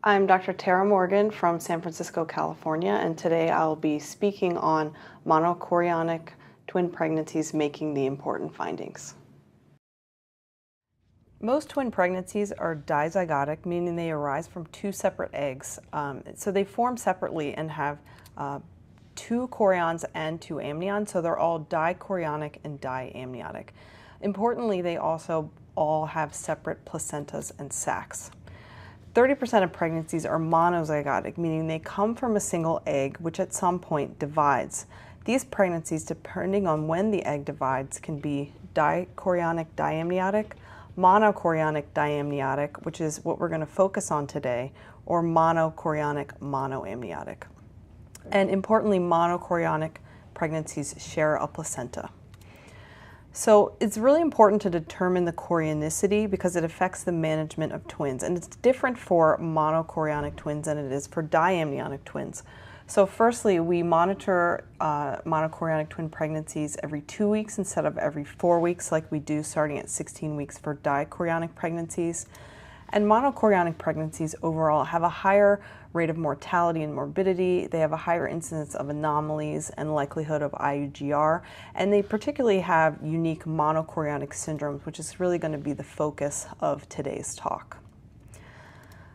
I'm Dr. Tara Morgan from San Francisco, California, and today I'll be speaking on monochorionic twin pregnancies making the important findings. Most twin pregnancies are dizygotic, meaning they arise from two separate eggs. So they form separately and have two chorions and two amnions, so they're all dichorionic and diamniotic. Importantly, they also all have separate placentas and sacs. 30% of pregnancies are monozygotic, meaning they come from a single egg, which at some point divides. These pregnancies, depending on when the egg divides, can be dichorionic diamniotic, monochorionic diamniotic, which is what we're going to focus on today, or monochorionic monoamniotic. And importantly, monochorionic pregnancies share a placenta. So it's really important to determine the chorionicity because it affects the management of twins, and it's different for monochorionic twins than it is for diamniotic twins. So firstly, we monitor monochorionic twin pregnancies every 2 weeks instead of every 4 weeks like we do starting at 16 weeks for dichorionic pregnancies. And monochorionic pregnancies overall have a higher rate of mortality and morbidity. They have a higher incidence of anomalies and likelihood of IUGR, and they particularly have unique monochorionic syndromes, which is really going to be the focus of today's talk.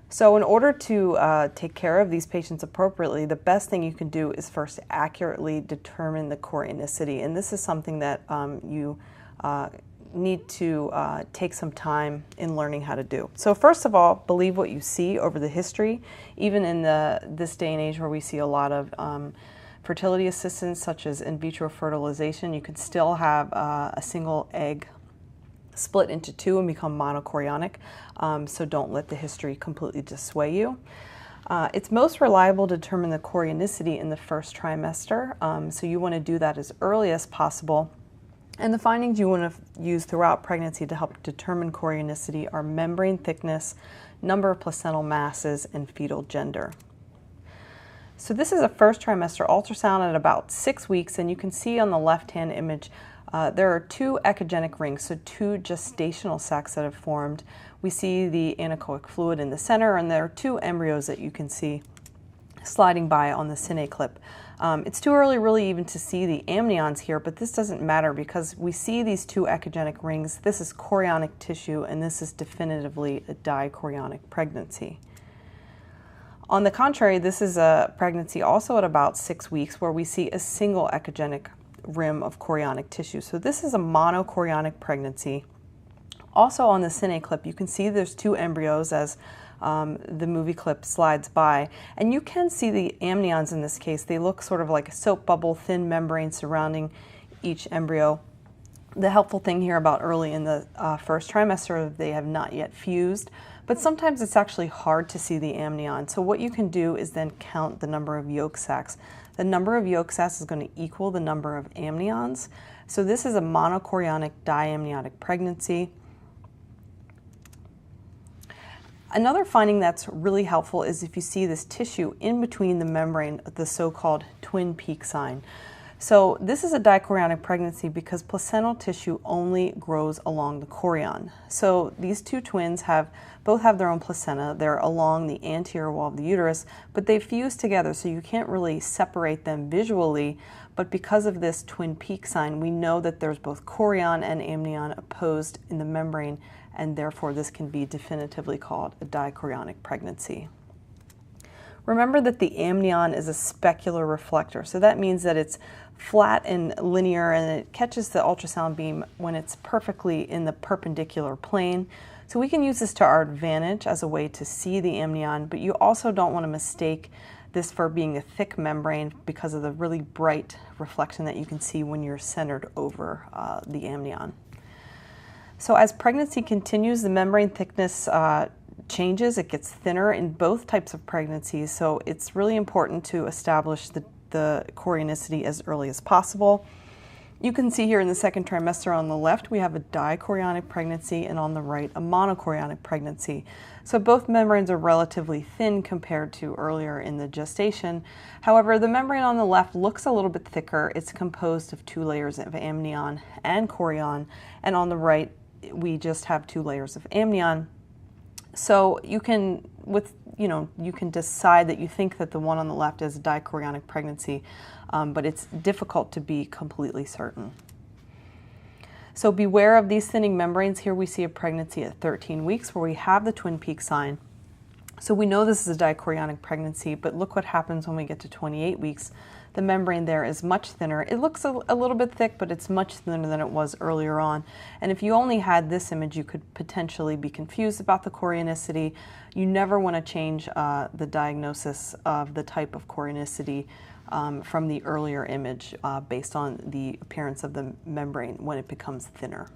So in order to take care of these patients appropriately, the best thing you can do is first accurately determine the chorionicity, and this is something that you need to take some time in learning how to do. So first of all, believe what you see over the history. Even in this day and age where we see a lot of fertility assistance such as in vitro fertilization, you can still have a single egg split into two and become monochorionic, so don't let the history completely dissuade you. It's most reliable to determine the chorionicity in the first trimester, so you want to do that as early as possible. And the findings you want to use throughout pregnancy to help determine chorionicity are membrane thickness, number of placental masses, and fetal gender. So this is a first trimester ultrasound at about 6 weeks, and you can see on the left-hand image there are two echogenic rings, so two gestational sacs that have formed. We see the anechoic fluid in the center, and there are two embryos that you can see sliding by on the cine clip. It's too early really even to see the amnions here, but this doesn't matter because we see these two echogenic rings. This is chorionic tissue, and this is definitively a dichorionic pregnancy. On the contrary, this is a pregnancy also at about 6 weeks where we see a single echogenic rim of chorionic tissue. So this is a monochorionic pregnancy. Also on the cine clip, you can see there's two embryos as the movie clip slides by, and you can see the amnions in this case. They look sort of like a soap bubble, thin membrane surrounding each embryo. The helpful thing here about early in the first trimester, they have not yet fused, but sometimes it's actually hard to see the amnion. So what you can do is then count the number of yolk sacs. The number of yolk sacs is going to equal the number of amnions. So this is a monochorionic diamniotic pregnancy. Another finding that's really helpful is if you see this tissue in between the membrane, the so-called twin peak sign. So this is a dichorionic pregnancy because placental tissue only grows along the chorion. So these two twins both have their own placenta. They're along the anterior wall of the uterus, but they fuse together, so you can't really separate them visually. But because of this twin peak sign, we know that there's both chorion and amnion opposed in the membrane, and therefore this can be definitively called a dichorionic pregnancy. Remember that the amnion is a specular reflector, so that means that it's flat and linear and it catches the ultrasound beam when it's perfectly in the perpendicular plane. So we can use this to our advantage as a way to see the amnion, but you also don't want to mistake this for being a thick membrane because of the really bright reflection that you can see when you're centered over the amnion. So as pregnancy continues, the membrane thickness changes. It gets thinner in both types of pregnancies, so it's really important to establish the chorionicity as early as possible. You can see here in the second trimester on the left we have a dichorionic pregnancy, and on the right a monochorionic pregnancy. So both membranes are relatively thin compared to earlier in the gestation. However, the membrane on the left looks a little bit thicker. It's composed of 2 layers of amnion and chorion, and on the right we just have 2 layers of amnion. So you can, you can decide that you think that the one on the left is a dichorionic pregnancy, but it's difficult to be completely certain. So beware of these thinning membranes. Here we see a pregnancy at 13 weeks where we have the twin peak sign. So we know this is a dichorionic pregnancy, but look what happens when we get to 28 weeks. The membrane there is much thinner. It looks a little bit thick, but it's much thinner than it was earlier on. And if you only had this image, you could potentially be confused about the chorionicity. You never want to change the diagnosis of the type of chorionicity from the earlier image based on the appearance of the membrane when it becomes thinner.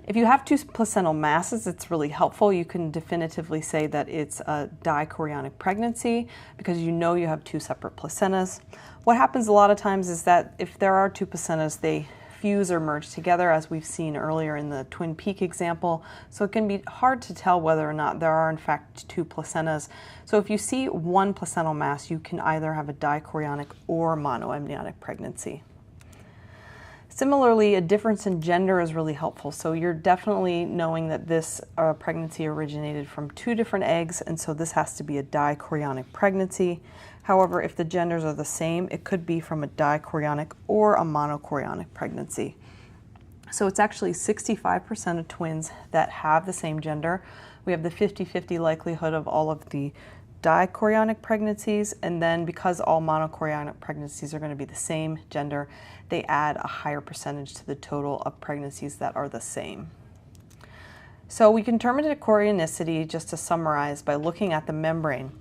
If you have two placental masses, it's really helpful. You can definitively say that it's a dichorionic pregnancy because you know you have two separate placentas. What happens a lot of times is that if there are two placentas, they fuse or merge together, as we've seen earlier in the twin peak example. So it can be hard to tell whether or not there are in fact two placentas. So if you see one placental mass, you can either have a dichorionic or monoamniotic pregnancy. Similarly, a difference in gender is really helpful. So you're definitely knowing that this pregnancy originated from two different eggs, and so this has to be a dichorionic pregnancy. However, if the genders are the same, it could be from a dichorionic or a monochorionic pregnancy. So it's actually 65% of twins that have the same gender. We have the 50-50 likelihood of all of the dichorionic pregnancies, and then because all monochorionic pregnancies are going to be the same gender, they add a higher percentage to the total of pregnancies that are the same. So we can determine the chorionicity, just to summarize, by looking at the membrane.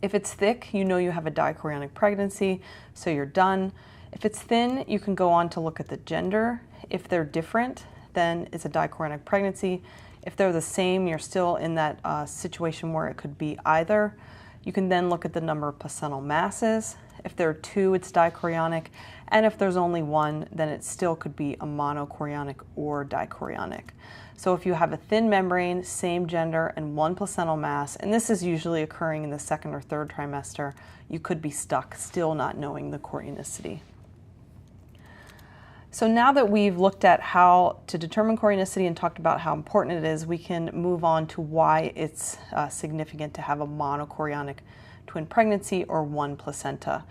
If it's thick, you know you have a dichorionic pregnancy, so you're done. If it's thin, you can go on to look at the gender. If they're different, then it's a dichorionic pregnancy. If they're the same, you're still in that situation where it could be either. You can then look at the number of placental masses. If there are two, it's dichorionic. And if there's only one, then it still could be a monochorionic or dichorionic. So if you have a thin membrane, same gender, and one placental mass, and this is usually occurring in the second or third trimester, you could be stuck still not knowing the chorionicity. So now that we've looked at how to determine chorionicity and talked about how important it is, we can move on to why it's significant to have a monochorionic twin pregnancy or one placenta.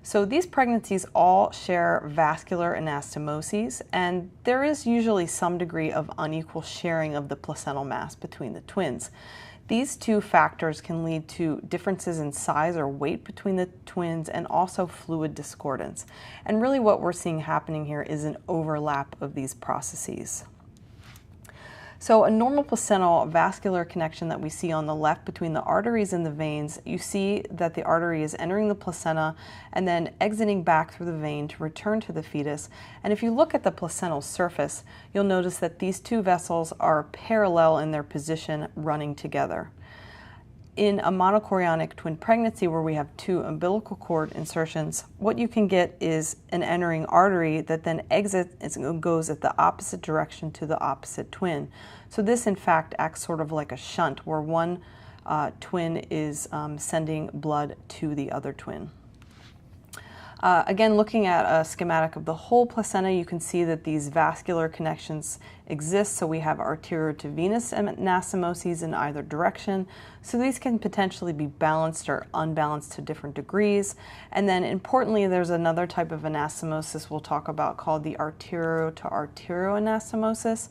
So these pregnancies all share vascular anastomoses, and there is usually some degree of unequal sharing of the placental mass between the twins. These two factors can lead to differences in size or weight between the twins and also fluid discordance. And really what we're seeing happening here is an overlap of these processes. So a normal placental vascular connection that we see on the left between the arteries and the veins, you see that the artery is entering the placenta and then exiting back through the vein to return to the fetus. And if you look at the placental surface, you'll notice that these two vessels are parallel in their position, running together. In a monochorionic twin pregnancy where we have two umbilical cord insertions, what you can get is an entering artery that then exits and goes at the opposite direction to the opposite twin. So this in fact acts sort of like a shunt where one twin is sending blood to the other twin. Again, looking at a schematic of the whole placenta, you can see that these vascular connections exist. So we have arterial to venous anastomoses in either direction. So these can potentially be balanced or unbalanced to different degrees. And then importantly, there's another type of anastomosis we'll talk about called the arterial to arterial anastomosis.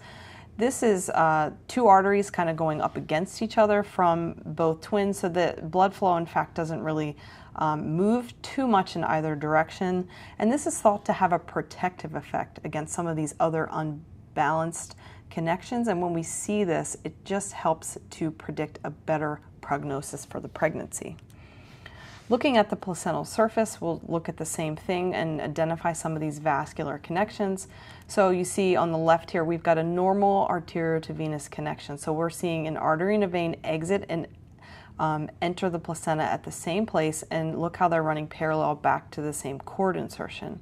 This is two arteries kind of going up against each other from both twins, so that blood flow in fact doesn't really move too much in either direction. And this is thought to have a protective effect against some of these other unbalanced connections. And when we see this, it just helps to predict a better prognosis for the pregnancy. Looking at the placental surface, we'll look at the same thing and identify some of these vascular connections. So you see on the left here, we've got a normal arterial to venous connection. So we're seeing an artery and a vein exit and enter the placenta at the same place, and look how they're running parallel back to the same cord insertion.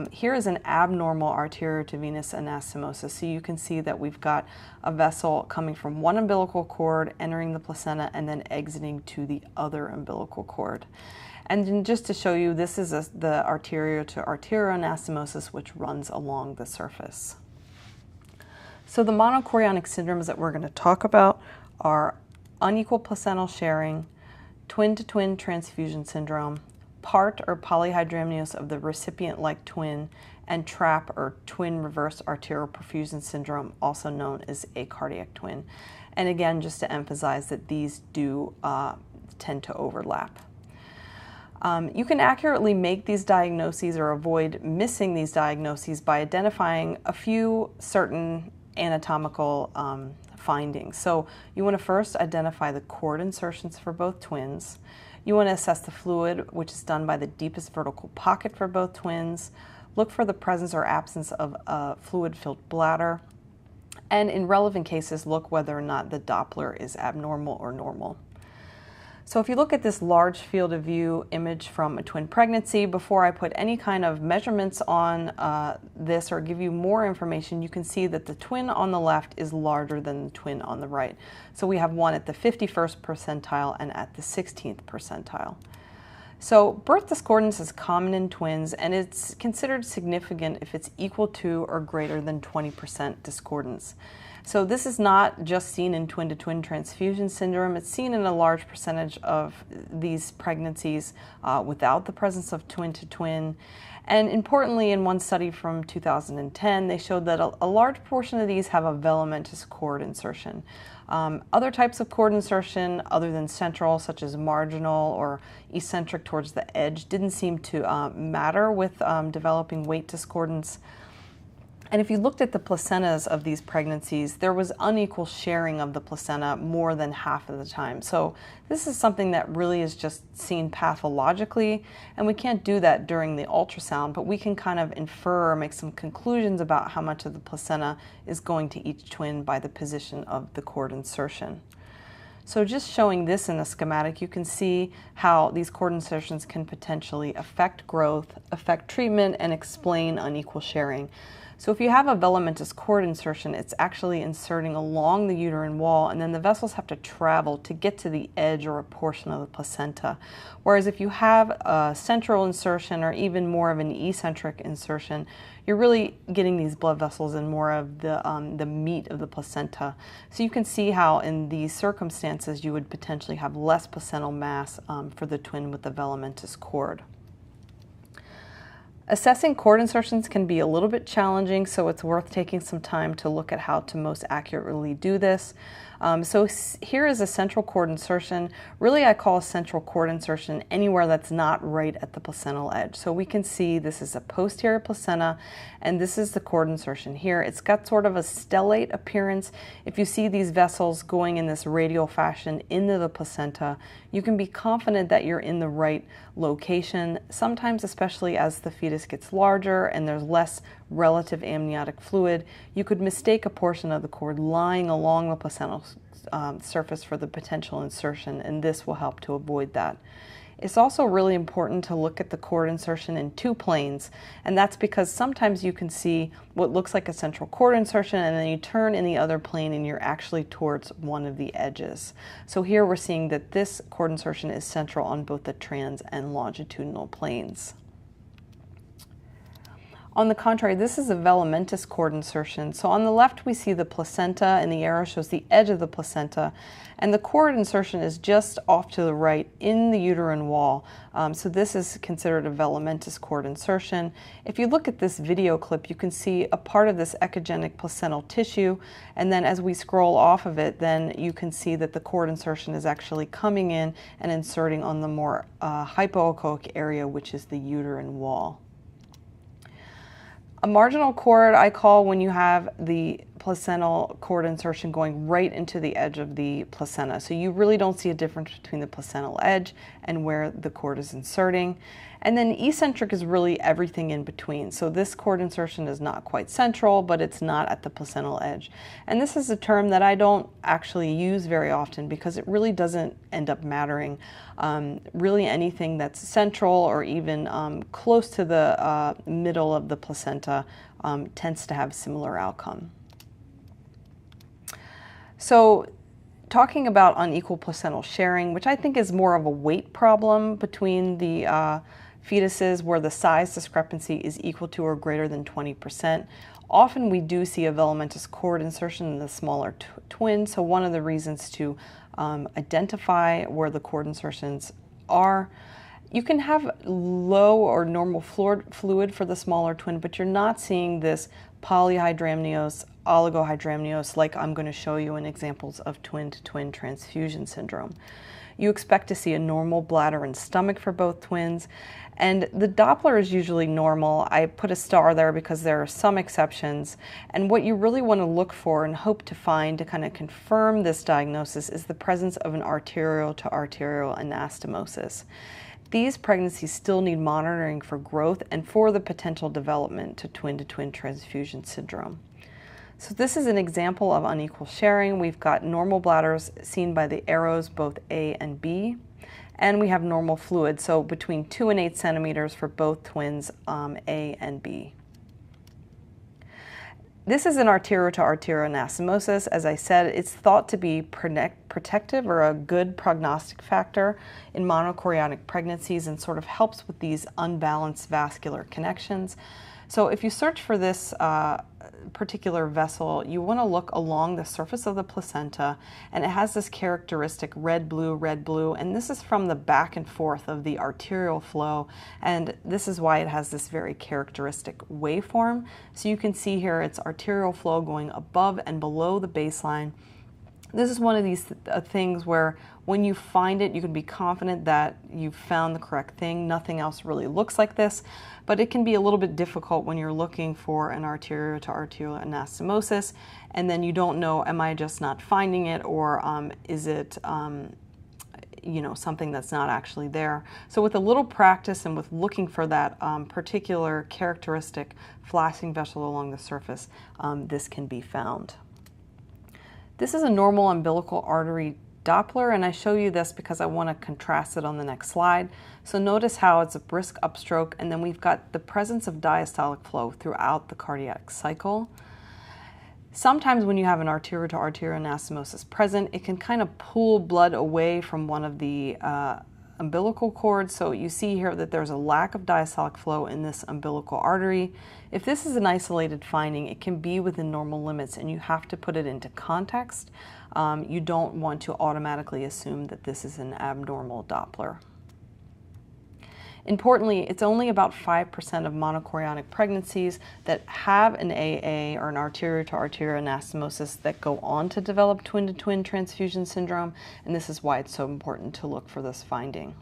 Here is an abnormal arterial to venous anastomosis. So you can see that we've got a vessel coming from one umbilical cord, entering the placenta, and then exiting to the other umbilical cord. And then just to show you, this is the arterial to arterial anastomosis, which runs along the surface. So the monochorionic syndromes that we're going to talk about are unequal placental sharing, twin-to-twin transfusion syndrome, part or polyhydramnios of the recipient-like twin, and TRAP or twin reverse arterial perfusion syndrome, also known as acardiac twin. And again, just to emphasize that these do tend to overlap. You can accurately make these diagnoses or avoid missing these diagnoses by identifying a few certain anatomical findings. So you want to first identify the cord insertions for both twins. You want to assess the fluid, which is done by the deepest vertical pocket for both twins. Look for the presence or absence of a fluid-filled bladder. And in relevant cases, look whether or not the Doppler is abnormal or normal. So if you look at this large field of view image from a twin pregnancy, before I put any kind of measurements on this or give you more information, you can see that the twin on the left is larger than the twin on the right. So we have one at the 51st percentile and at the 16th percentile. So birth discordance is common in twins, and it's considered significant if it's equal to or greater than 20% discordance. So this is not just seen in twin-to-twin transfusion syndrome. It's seen in a large percentage of these pregnancies without the presence of twin-to-twin. And importantly, in one study from 2010, they showed that a large portion of these have a velamentous cord insertion. Other types of cord insertion, other than central, such as marginal or eccentric towards the edge, didn't seem to matter with developing weight discordance. And if you looked at the placentas of these pregnancies, there was unequal sharing of the placenta more than half of the time. So this is something that really is just seen pathologically, and we can't do that during the ultrasound, but we can kind of infer or make some conclusions about how much of the placenta is going to each twin by the position of the cord insertion. So just showing this in a schematic, you can see how these cord insertions can potentially affect growth, affect treatment, and explain unequal sharing. So if you have a velamentous cord insertion, it's actually inserting along the uterine wall, and then the vessels have to travel to get to the edge or a portion of the placenta. Whereas if you have a central insertion or even more of an eccentric insertion, you're really getting these blood vessels in more of the meat of the placenta. So you can see how in these circumstances you would potentially have less placental mass for the twin with the velamentous cord. Assessing cord insertions can be a little bit challenging, so it's worth taking some time to look at how to most accurately do this. So here is a central cord insertion. Really, I call a central cord insertion anywhere that's not right at the placental edge. So we can see this is a posterior placenta, and this is the cord insertion here. It's got sort of a stellate appearance. If you see these vessels going in this radial fashion into the placenta, you can be confident that you're in the right location. Sometimes, especially as the fetus gets larger and there's less relative amniotic fluid, you could mistake a portion of the cord lying along the placental surface for the potential insertion, and this will help to avoid that. It's also really important to look at the cord insertion in two planes, and that's because sometimes you can see what looks like a central cord insertion and then you turn in the other plane and you're actually towards one of the edges. So here we're seeing that this cord insertion is central on both the trans and longitudinal planes. On the contrary, this is a velamentous cord insertion. So on the left we see the placenta, and the arrow shows the edge of the placenta, and the cord insertion is just off to the right in the uterine wall. So this is considered a velamentous cord insertion. If you look at this video clip, you can see a part of this echogenic placental tissue, and then as we scroll off of it, then you can see that the cord insertion is actually coming in and inserting on the more hypoechoic area, which is the uterine wall. A marginal cord I call when you have the placental cord insertion going right into the edge of the placenta. So you really don't see a difference between the placental edge and where the cord is inserting. And then eccentric is really everything in between. So this cord insertion is not quite central, but it's not at the placental edge. And this is a term that I don't actually use very often because it really doesn't end up mattering. Really anything that's central or even close to the middle of the placenta tends to have similar outcome. So talking about unequal placental sharing, which I think is more of a weight problem between the fetuses where the size discrepancy is equal to or greater than 20%. Often we do see a velamentous cord insertion in the smaller twin, so one of the reasons to identify where the cord insertions are. You can have low or normal fluid for the smaller twin, but you're not seeing this polyhydramnios, oligohydramnios like I'm going to show you in examples of twin-to-twin transfusion syndrome. You expect to see a normal bladder and stomach for both twins, and the Doppler is usually normal. I put a star there because there are some exceptions, and what you really want to look for and hope to find to kind of confirm this diagnosis is the presence of an arterial to arterial anastomosis. These pregnancies still need monitoring for growth and for the potential development to twin transfusion syndrome. So this is an example of unequal sharing. We've got normal bladders seen by the arrows, both A and B, and we have normal fluid, so between 2 and 8 centimeters for both twins, A and B. This is an arterial to arterial anastomosis. As I said, it's thought to be protective or a good prognostic factor in monochorionic pregnancies and sort of helps with these unbalanced vascular connections. So if you search for this particular vessel, you want to look along the surface of the placenta, and it has this characteristic red, blue, and this is from the back and forth of the arterial flow, and this is why it has this very characteristic waveform. So you can see here it's arterial flow going above and below the baseline. This is one of these things where when you find it, you can be confident that you've found the correct thing. Nothing else really looks like this, but it can be a little bit difficult when you're looking for an arterial to arterial anastomosis, and then you don't know, am I just not finding it, or is it you know, something that's not actually there. So with a little practice and with looking for that particular characteristic flashing vessel along the surface, this can be found. This is a normal umbilical artery Doppler, and I show you this because I want to contrast it on the next slide. So notice how it's a brisk upstroke, and then we've got the presence of diastolic flow throughout the cardiac cycle. Sometimes when you have an arterial to arterial anastomosis present, it can kind of pull blood away from one of the umbilical cords. So you see here that there's a lack of diastolic flow in this umbilical artery. If this is an isolated finding, it can be within normal limits, and you have to put it into context. You don't want to automatically assume that this is an abnormal Doppler. Importantly, it's only about 5% of monochorionic pregnancies that have an AA, or an arterial to arterial anastomosis, that go on to develop twin-to-twin transfusion syndrome, and this is why it's so important to look for this finding.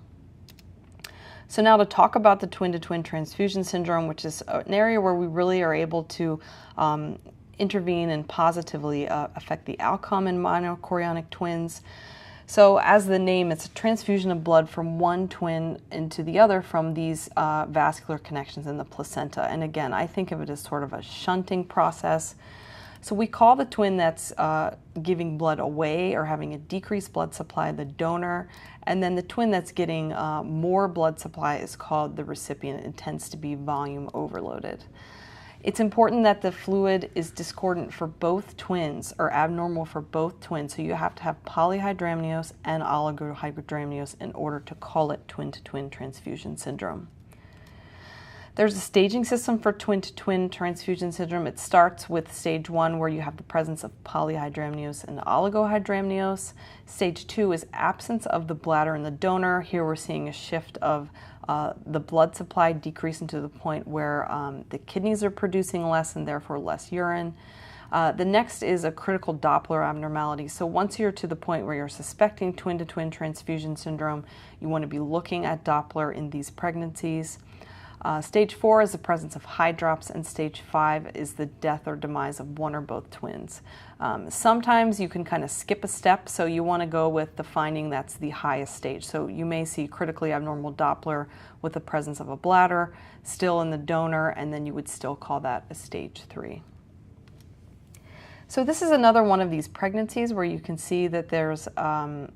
So now to talk about the twin-to-twin transfusion syndrome, which is an area where we really are able to intervene and positively affect the outcome in monochorionic twins. So as the name, it's a transfusion of blood from one twin into the other from these vascular connections in the placenta. And again, I think of it as sort of a shunting process. So we call the twin that's giving blood away or having a decreased blood supply the donor, and then the twin that's getting more blood supply is called the recipient. It tends to be volume overloaded. It's important that the fluid is discordant for both twins, or abnormal for both twins, so you have to have polyhydramnios and oligohydramnios in order to call it twin-to-twin transfusion syndrome. There's a staging system for twin-to-twin transfusion syndrome. It starts with stage 1, where you have the presence of polyhydramnios and oligohydramnios. Stage 2 is absence of the bladder and the donor. Here we're seeing a shift of the blood supply decreasing to the point where the kidneys are producing less and therefore less urine. The next is a critical Doppler abnormality. So once you're to the point where you're suspecting twin-to-twin transfusion syndrome, you want to be looking at Doppler in these pregnancies. Stage 4 is the presence of hydrops, and stage 5 is the death or demise of one or both twins. Sometimes you can kind of skip a step, so you want to go with the finding that's the highest stage. So you may see critically abnormal Doppler with the presence of a bladder still in the donor, and then you would still call that a stage 3. So this is another one of these pregnancies where you can see that there's a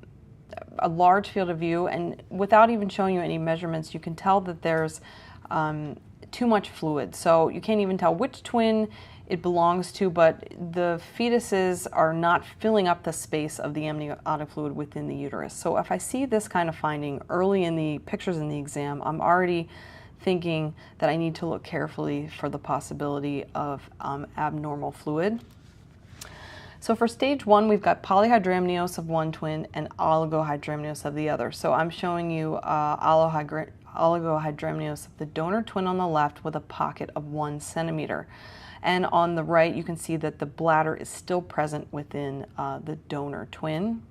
large field of view, and without even showing you any measurements, you can tell that there's too much fluid. So you can't even tell which twin it belongs to, but the fetuses are not filling up the space of the amniotic fluid within the uterus. So if I see this kind of finding early in the pictures in the exam, I'm already thinking that I need to look carefully for the possibility of abnormal fluid. So for stage 1, we've got polyhydramnios of one twin and oligohydramnios of the other. So I'm showing you oligohydramnios of the donor twin on the left with a pocket of 1 centimeter. And on the right, you can see that the bladder is still present within the donor twin.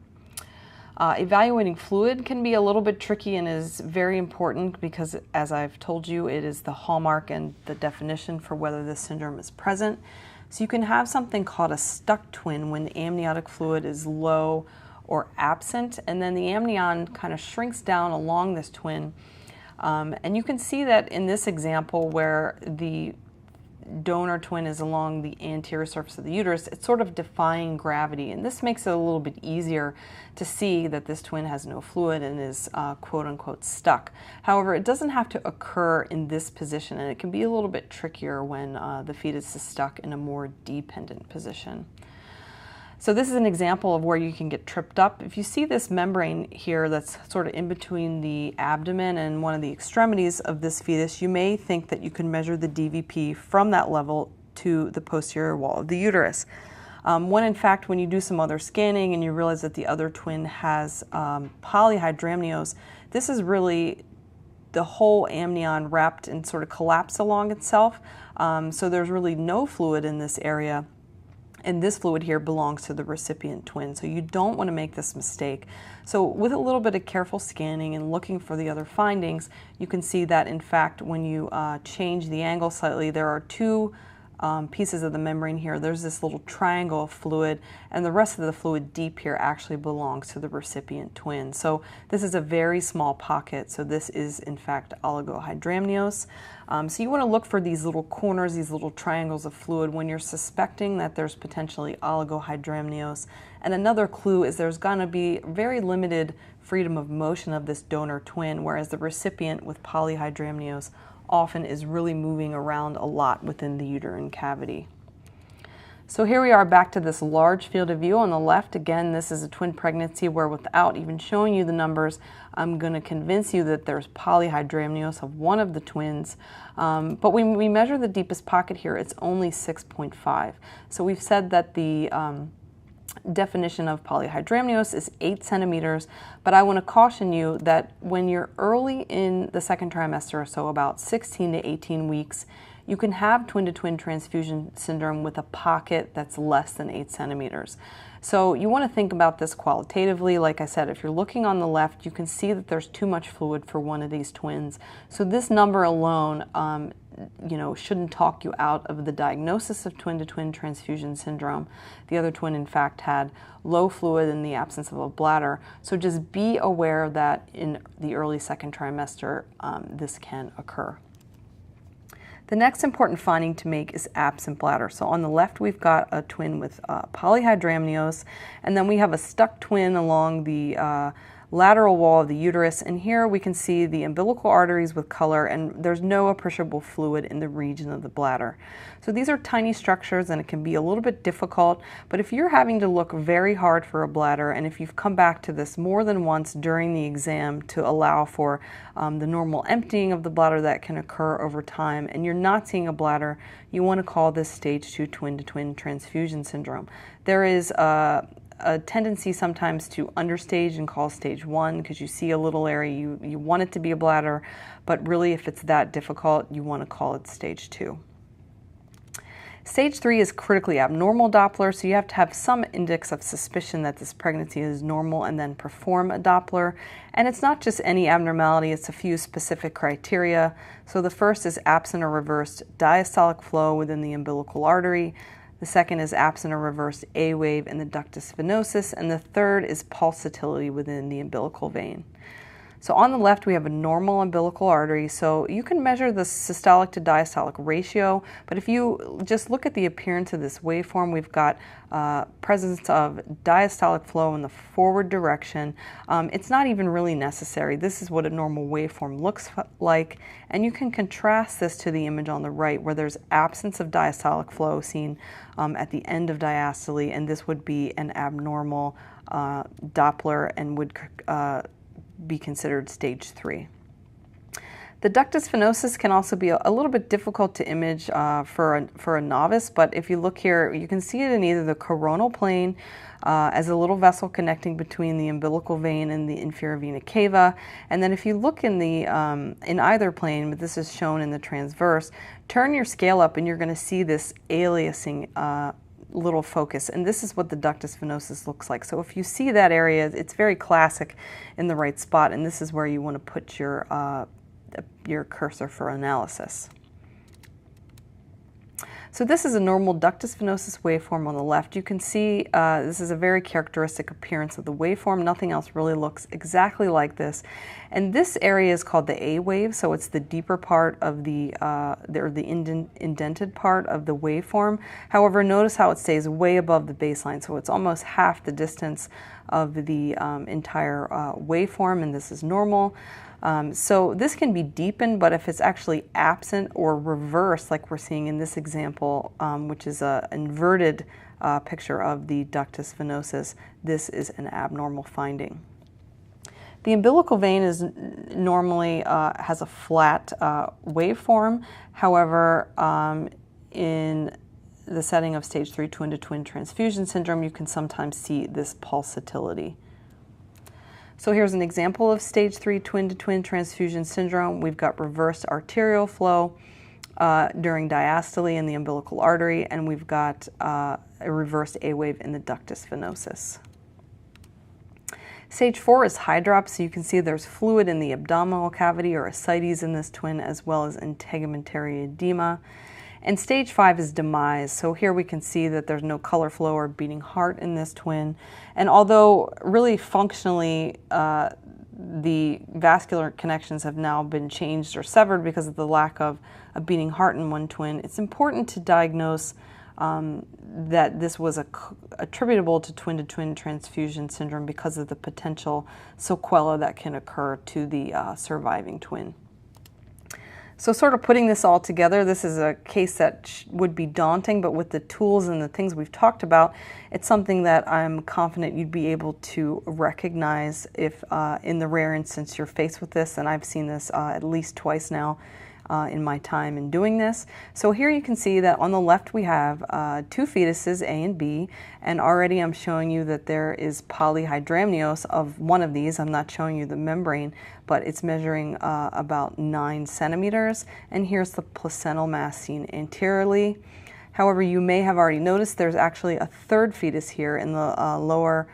Evaluating fluid can be a little bit tricky and is very important because, as I've told you, it is the hallmark and the definition for whether this syndrome is present. So you can have something called a stuck twin when the amniotic fluid is low or absent, and then the amnion kind of shrinks down along this twin. And you can see that in this example where the donor twin is along the anterior surface of the uterus, it's sort of defying gravity, and this makes it a little bit easier to see that this twin has no fluid and is quote-unquote stuck. However, it doesn't have to occur in this position, and it can be a little bit trickier when the fetus is stuck in a more dependent position. So this is an example of where you can get tripped up. If you see this membrane here that's sort of in between the abdomen and one of the extremities of this fetus, you may think that you can measure the DVP from that level to the posterior wall of the uterus. When in fact, when you do some other scanning and you realize that the other twin has polyhydramnios, this is really the whole amnion wrapped and sort of collapsed along itself. So there's really no fluid in this area. And this fluid here belongs to the recipient twin, so you don't want to make this mistake. So with a little bit of careful scanning and looking for the other findings, you can see that in fact when you change the angle slightly, there are two pieces of the membrane here. There's this little triangle of fluid, and the rest of the fluid deep here actually belongs to the recipient twin. So this is a very small pocket, so this is in fact oligohydramnios. So you want to look for these little corners, these little triangles of fluid when you're suspecting that there's potentially oligohydramnios. And another clue is there's going to be very limited freedom of motion of this donor twin, whereas the recipient with polyhydramnios often is really moving around a lot within the uterine cavity. So here we are back to this large field of view on the left. Again, this is a twin pregnancy where without even showing you the numbers, I'm going to convince you that there's polyhydramnios of one of the twins. But when we measure the deepest pocket here, it's only 6.5. So we've said that the definition of polyhydramnios is 8 centimeters, but I want to caution you that when you're early in the second trimester, so about 16 to 18 weeks, you can have twin-to-twin transfusion syndrome with a pocket that's less than 8 centimeters. So you want to think about this qualitatively. Like I said, if you're looking on the left, you can see that there's too much fluid for one of these twins. So this number alone shouldn't talk you out of the diagnosis of twin-to-twin transfusion syndrome. The other twin, in fact, had low fluid in the absence of a bladder. So just be aware that in the early second trimester, this can occur. The next important finding to make is absent bladder. So on the left, we've got a twin with polyhydramnios, and then we have a stuck twin along the lateral wall of the uterus, and here we can see the umbilical arteries with color, and there's no appreciable fluid in the region of the bladder. So these are tiny structures and it can be a little bit difficult, but if you're having to look very hard for a bladder, and if you've come back to this more than once during the exam to allow for the normal emptying of the bladder that can occur over time, and you're not seeing a bladder, you want to call this stage 2 twin-to-twin transfusion syndrome. There is a tendency sometimes to understage and call stage 1 because you see a little area, you want it to be a bladder, but really if it's that difficult, you want to call it stage 2. Stage 3 is critically abnormal Doppler, so you have to have some index of suspicion that this pregnancy is normal and then perform a Doppler. And it's not just any abnormality, it's a few specific criteria. So the first is absent or reversed diastolic flow within the umbilical artery. The second is absent or reversed A wave in the ductus venosus, and the third is pulsatility within the umbilical vein. So on the left, we have a normal umbilical artery, so you can measure the systolic to diastolic ratio, but if you just look at the appearance of this waveform, we've got presence of diastolic flow in the forward direction. It's not even really necessary. This is what a normal waveform looks like, and you can contrast this to the image on the right where there's absence of diastolic flow seen at the end of diastole, and this would be an abnormal Doppler and would be considered stage 3. The The ductus venosus can also be a little bit difficult to image for a novice, but if you look here, you can see it in either the coronal plane as a little vessel connecting between the umbilical vein and the inferior vena cava, and then if you look in the in either plane, but this is shown in the transverse, turn your scale up and you're going to see this aliasing little focus, and this is what the ductus venosus looks like. So if you see that area, it's very classic in the right spot, and this is where you want to put your cursor for analysis. So this is a normal ductus venosus waveform on the left. You can see this is a very characteristic appearance of the waveform. Nothing else really looks exactly like this. And this area is called the A wave, so it's the deeper part of the indented part of the waveform. However, notice how it stays way above the baseline, so it's almost half the distance of the entire waveform, and this is normal. So this can be deepened, but if it's actually absent or reversed, like we're seeing in this example, which is an inverted picture of the ductus venosus, this is an abnormal finding. The umbilical vein is normally has a flat waveform. However, in the setting of stage 3 twin-to-twin transfusion syndrome, you can sometimes see this pulsatility. So here's an example of stage 3 twin-to-twin transfusion syndrome. We've got reversed arterial flow during diastole in the umbilical artery, and we've got a reversed A wave in the ductus venosus. Stage 4 is hydrop, so you can see there's fluid in the abdominal cavity or ascites in this twin, as well as integumentary edema. And stage 5 is demise, so here we can see that there's no color flow or beating heart in this twin. And although really functionally the vascular connections have now been changed or severed because of the lack of a beating heart in one twin, it's important to diagnose that this was attributable to twin-to-twin transfusion syndrome because of the potential sequela that can occur to the surviving twin. So sort of putting this all together, this is a case that would be daunting, but with the tools and the things we've talked about, it's something that I'm confident you'd be able to recognize if in the rare instance you're faced with this, and I've seen this at least twice now in my time in doing this. So here you can see that on the left we have two fetuses, A and B, and already I'm showing you that there is polyhydramnios of one of these. I'm not showing you the membrane, but it's measuring about 9 centimeters, and here's the placental mass seen anteriorly. However, you may have already noticed there's actually a third fetus here in the lower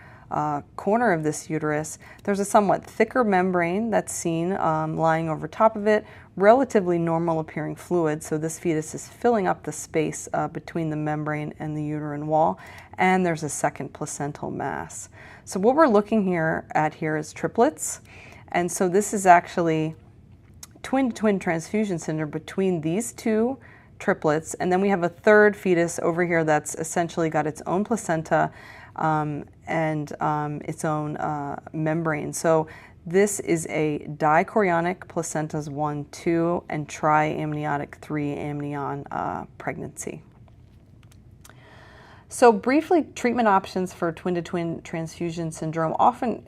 corner of this uterus. There's a somewhat thicker membrane that's seen lying over top of it, relatively normal appearing fluid, so this fetus is filling up the space between the membrane and the uterine wall, and there's a second placental mass. So what we're looking at here is triplets, and so this is actually twin-to-twin transfusion syndrome between these two triplets, and then we have a third fetus over here that's essentially got its own placenta and its own membrane. So this is a dichorionic placentas 1, 2, and triamniotic 3 amnion pregnancy. So briefly, treatment options for twin-to-twin transfusion syndrome often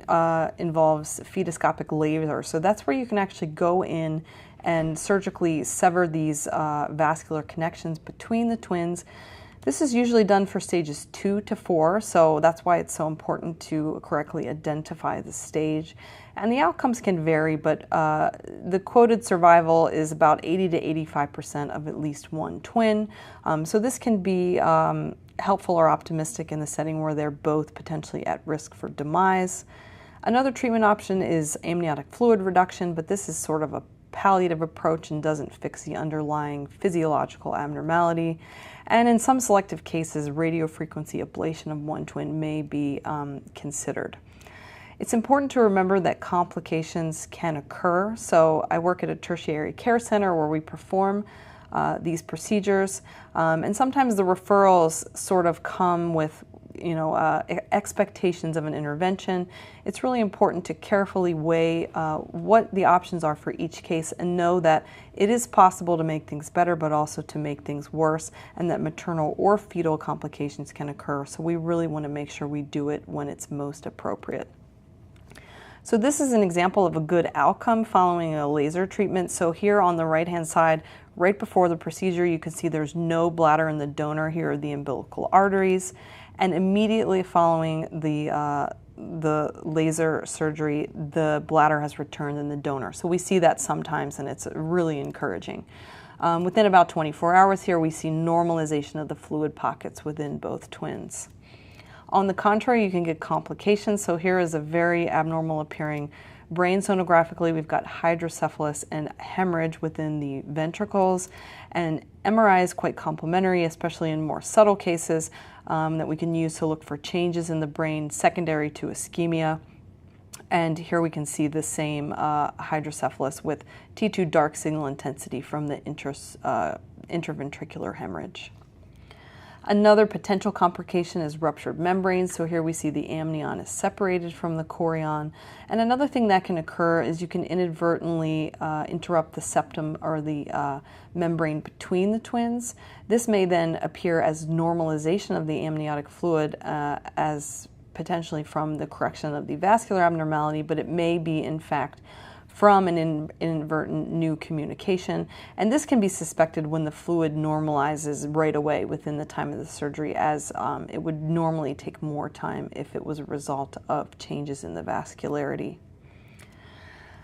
involves fetoscopic laser. So that's where you can actually go in and surgically sever these vascular connections between the twins. This is usually done for stages 2 to 4, so that's why it's so important to correctly identify the stage. And the outcomes can vary, but the quoted survival is about 80 to 85% of at least one twin. So this can be helpful or optimistic in the setting where they're both potentially at risk for demise. Another treatment option is amniotic fluid reduction, but this is sort of a palliative approach and doesn't fix the underlying physiological abnormality. And in some selective cases, radiofrequency ablation of one twin may be considered. It's important to remember that complications can occur. So I work at a tertiary care center where we perform these procedures, and sometimes the referrals sort of come with expectations of an intervention. It's really important to carefully weigh what the options are for each case and know that it is possible to make things better, but also to make things worse, and that maternal or fetal complications can occur. So we really want to make sure we do it when it's most appropriate. So this is an example of a good outcome following a laser treatment. So here on the right-hand side, right before the procedure, you can see there's no bladder in the donor. Here are the umbilical arteries. And immediately following the laser surgery, the bladder has returned in the donor. So we see that sometimes, and it's really encouraging. Within about 24 hours here, we see normalization of the fluid pockets within both twins. On the contrary, you can get complications. So here is a very abnormal appearing brain sonographically. We've got hydrocephalus and hemorrhage within the ventricles, and MRI is quite complementary, especially in more subtle cases that we can use to look for changes in the brain secondary to ischemia. And here we can see the same hydrocephalus with T2 dark signal intensity from the interventricular hemorrhage. Another potential complication is ruptured membranes. So here we see the amnion is separated from the chorion. And another thing that can occur is you can inadvertently interrupt the septum or the membrane between the twins. This may then appear as normalization of the amniotic fluid as potentially from the correction of the vascular abnormality, but it may be in fact from an inadvertent new communication. And this can be suspected when the fluid normalizes right away within the time of the surgery, as it would normally take more time if it was a result of changes in the vascularity.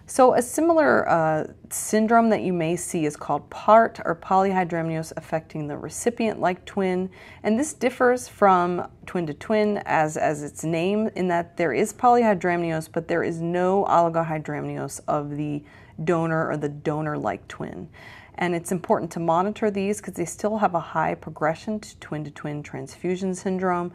So a similar syndrome that you may see is called PART, or polyhydramnios, affecting the recipient-like twin. And this differs from twin to twin as its name, in that there is polyhydramnios, but there is no oligohydramnios of the donor or the donor-like twin. And it's important to monitor these because they still have a high progression to twin transfusion syndrome.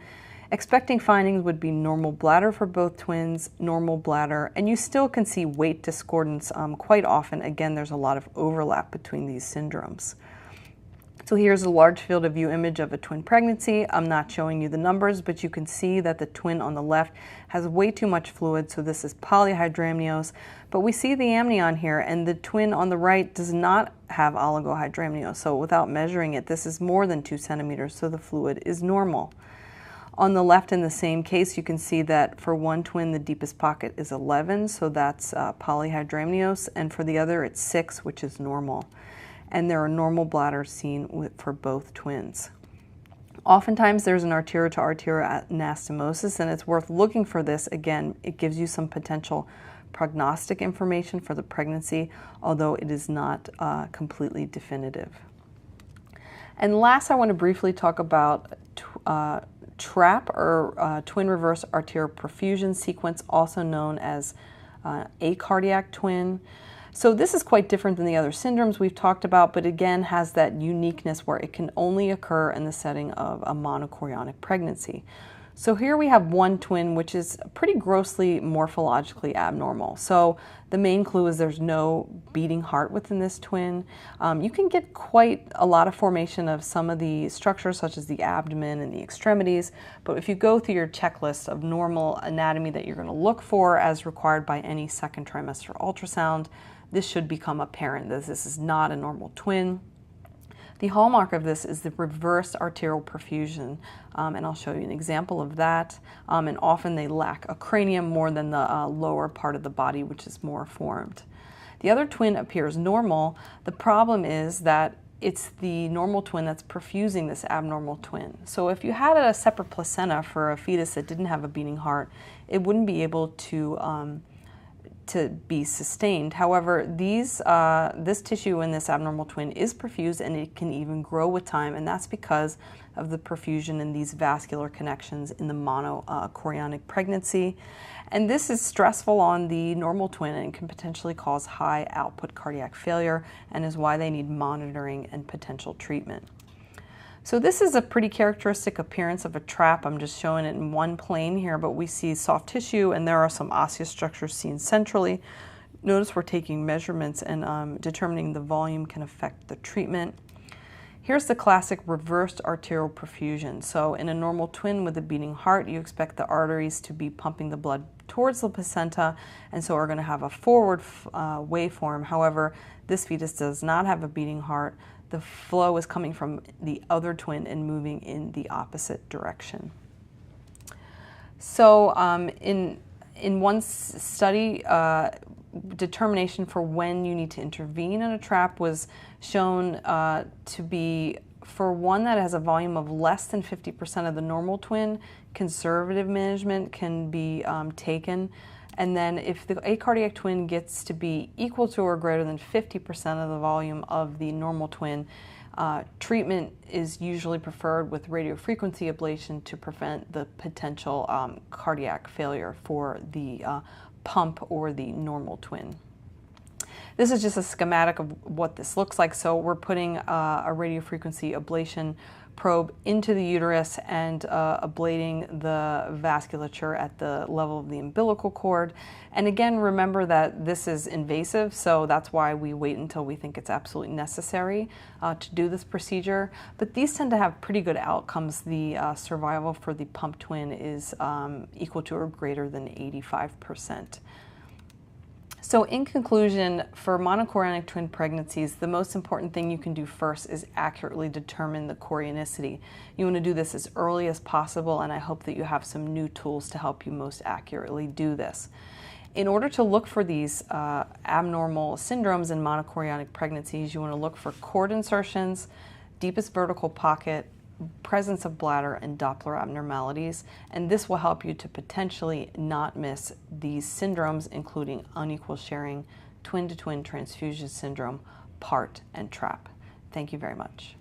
Expecting findings would be normal bladder for both twins, normal bladder, and you still can see weight discordance quite often. Again, there's a lot of overlap between these syndromes. So here's a large field of view image of a twin pregnancy. I'm not showing you the numbers, but you can see that the twin on the left has way too much fluid, so this is polyhydramnios. But we see the amnion here, and the twin on the right does not have oligohydramnios. So without measuring it, this is more than 2 centimeters, so the fluid is normal. On the left, in the same case, you can see that for one twin, the deepest pocket is 11, so that's polyhydramnios, and for the other, it's 6, which is normal. And there are normal bladders seen for both twins. Oftentimes, there's an arterial to arterial anastomosis, and it's worth looking for this. Again, it gives you some potential prognostic information for the pregnancy, although it is not completely definitive. And last, I want to briefly talk about TRAP, or twin reverse arterial perfusion sequence, also known as acardiac twin. So this is quite different than the other syndromes we've talked about, but again has that uniqueness where it can only occur in the setting of a monochorionic pregnancy. So here we have one twin which is pretty grossly morphologically abnormal. So the main clue is there's no beating heart within this twin. You can get quite a lot of formation of some of the structures such as the abdomen and the extremities, but if you go through your checklist of normal anatomy that you're going to look for as required by any second trimester ultrasound, this should become apparent that this is not a normal twin. The hallmark of this is the reverse arterial perfusion, and I'll show you an example of that. And often they lack a cranium more than the lower part of the body, which is more formed. The other twin appears normal. The problem is that it's the normal twin that's perfusing this abnormal twin. So if you had a separate placenta for a fetus that didn't have a beating heart, it wouldn't be able to be sustained. However, this tissue in this abnormal twin is perfused, and it can even grow with time, and that's because of the perfusion in these vascular connections in the monochorionic pregnancy. And this is stressful on the normal twin and can potentially cause high output cardiac failure, and is why they need monitoring and potential treatment. So this is a pretty characteristic appearance of a TRAP. I'm just showing it in one plane here, but we see soft tissue, and there are some osseous structures seen centrally. Notice we're taking measurements, and determining the volume can affect the treatment. Here's the classic reversed arterial perfusion. So in a normal twin with a beating heart, you expect the arteries to be pumping the blood towards the placenta, and so are going to have a forward waveform. However, this fetus does not have a beating heart. The flow is coming from the other twin and moving in the opposite direction. So in In one study, determination for when you need to intervene in a trap was shown to be for one that has a volume of less than 50% of the normal twin, conservative management can be taken. And then if the acardiac twin gets to be equal to or greater than 50% of the volume of the normal twin, treatment is usually preferred with radiofrequency ablation to prevent the potential cardiac failure for the pump or the normal twin. This is just a schematic of what this looks like. So we're putting a radiofrequency ablation probe into the uterus and ablating the vasculature at the level of the umbilical cord. And again, remember that this is invasive, so that's why we wait until we think it's absolutely necessary to do this procedure. But these tend to have pretty good outcomes. The survival for the pump twin is equal to or greater than 85%. So in conclusion, for monochorionic twin pregnancies, the most important thing you can do first is accurately determine the chorionicity. You want to do this as early as possible, and I hope that you have some new tools to help you most accurately do this. In order to look for these abnormal syndromes in monochorionic pregnancies, you want to look for cord insertions, deepest vertical pocket, presence of bladder, and Doppler abnormalities, and this will help you to potentially not miss these syndromes, including unequal sharing, twin-to-twin transfusion syndrome, part, and trap. Thank you very much.